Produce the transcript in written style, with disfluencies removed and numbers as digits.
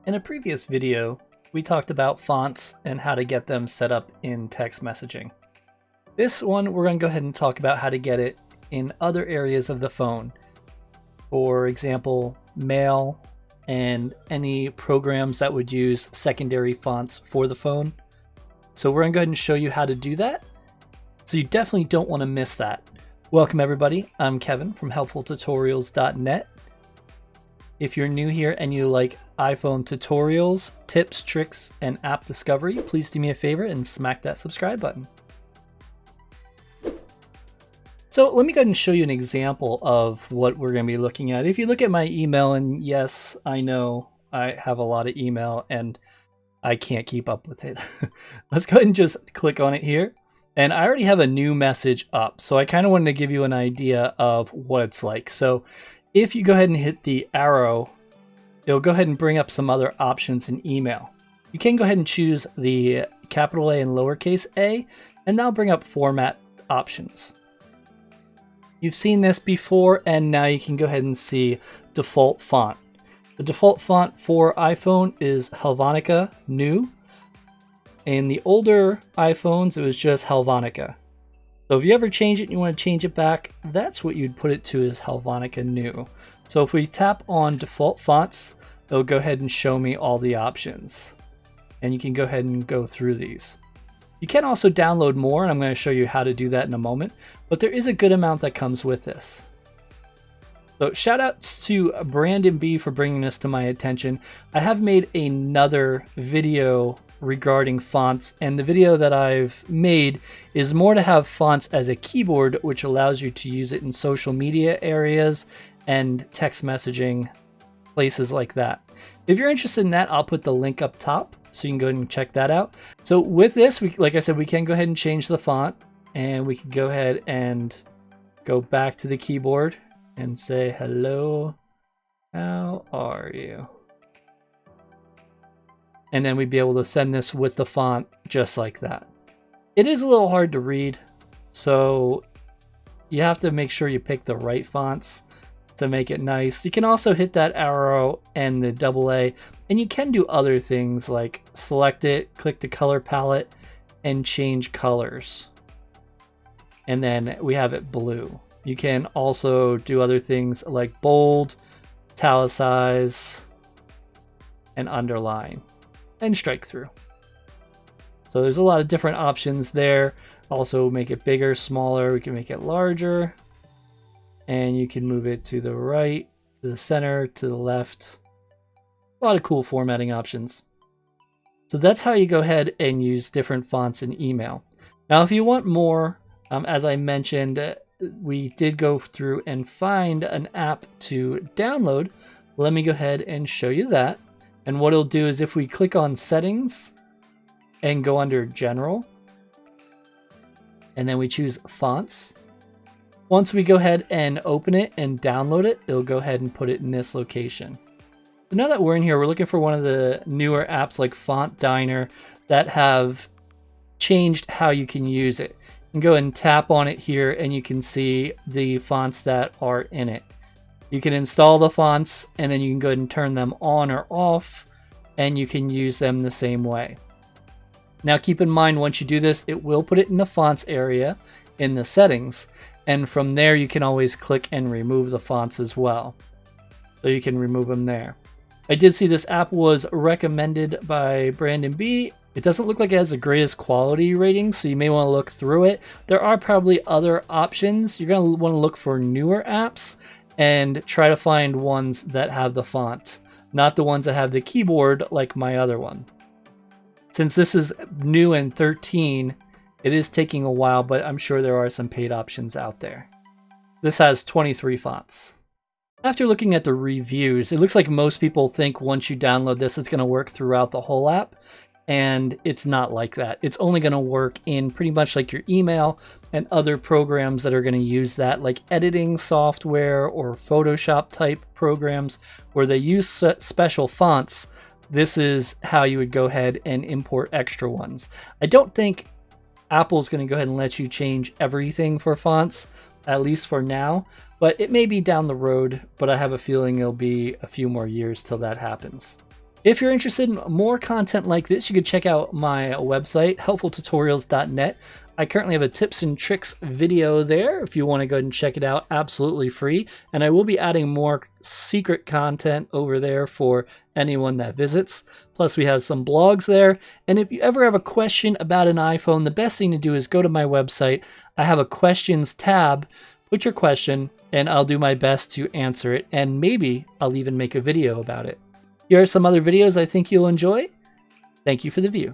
In a previous video, we talked about fonts and how to get them set up in text messaging. This one, we're going to go ahead and talk about how to get it in other areas of the phone. For example, mail and any programs that would use secondary fonts for the phone. So we're going to go ahead and show you how to do that. So you definitely don't want to miss that. Welcome everybody, I'm Kevin from helpfultutorials.net. If you're new here and you like iPhone tutorials, tips, tricks, and app discovery, please do me a favor and smack that subscribe button. So let me go ahead and show you an example of what we're going to be looking at. If you look at my email, and yes, I know I have a lot of email and I can't keep up with it. Let's go ahead and just click on it here. And I already have a new message up, so I kind of wanted to give you an idea of what it's like. So if you go ahead and hit the arrow, it'll go ahead and bring up some other options in email. You can go ahead and choose the capital A and lowercase a, and that'll bring up format options. You've seen this before, and now you can go ahead and see default font. The default font for iPhone is Helvetica New. In the older iPhones, it was just Helvetica. So if you ever change it and you want to change it back, that's what you'd put it to, is Helvetica New. So if we tap on default fonts, it'll go ahead and show me all the options. And you can go ahead and go through these. You can also download more, and I'm going to show you how to do that in a moment, but there is a good amount that comes with this. So shout outs to Brandon B for bringing this to my attention. I have made another video regarding fonts, and the video that I've made is more to have fonts as a keyboard, which allows you to use it in social media areas and text messaging places like that. If you're interested in that, I'll put the link up top so you can go ahead and check that out. So with this, like I said, we can go ahead and change the font, and we can go ahead and go back to the keyboard and say, hello, how are you? And then we'd be able to send this with the font just like that. It is a little hard to read, so you have to make sure you pick the right fonts to make it nice. You can also hit that arrow and the AA, and you can do other things like select it, click the color palette, and change colors. And then we have it blue. You can also do other things like bold, italicize, and underline, and strike through. So there's a lot of different options there. Also make it bigger, smaller, we can make it larger, and you can move it to the right, to the center, to the left. A lot of cool formatting options. So that's how you go ahead and use different fonts in email. Now if you want more, as I mentioned, we did go through and find an app to download. Let me go ahead and show you that. And what it'll do is if we click on settings and go under general, and then we choose fonts. Once we go ahead and open it and download it, it'll go ahead and put it in this location. So now that we're in here, we're looking for one of the newer apps like Font Diner that have changed how you can use it. You can go and tap on it here, and you can see the fonts that are in it. You can install the fonts, and then you can go ahead and turn them on or off, and you can use them the same way. Now keep in mind, once you do this, it will put it in the fonts area in the settings, and from there you can always click and remove the fonts as well. So you can remove them there. I did see this app was recommended by Brandon B. It doesn't look like it has the greatest quality rating, so you may want to look through it. There are probably other options. You're going to want to look for newer apps and try to find ones that have the font, not the ones that have the keyboard like my other one. Since this is new in 13, it is taking a while, but I'm sure there are some paid options out there. This has 23 fonts. After looking at the reviews, it looks like most people think once you download this, it's going to work throughout the whole app. And it's not like that. It's only going to work in pretty much like your email and other programs that are going to use that, like editing software or Photoshop type programs where they use special fonts. This is how you would go ahead and import extra ones. I don't think Apple's going to go ahead and let you change everything for fonts, at least for now, but it may be down the road, but I have a feeling it'll be a few more years till that happens. If you're interested in more content like this, you can check out my website, helpfultutorials.net. I currently have a tips and tricks video there if you want to go ahead and check it out, absolutely free. And I will be adding more secret content over there for anyone that visits. Plus we have some blogs there. And if you ever have a question about an iPhone, the best thing to do is go to my website. I have a questions tab. Put your question and I'll do my best to answer it. And maybe I'll even make a video about it. Here are some other videos I think you'll enjoy. Thank you for the view.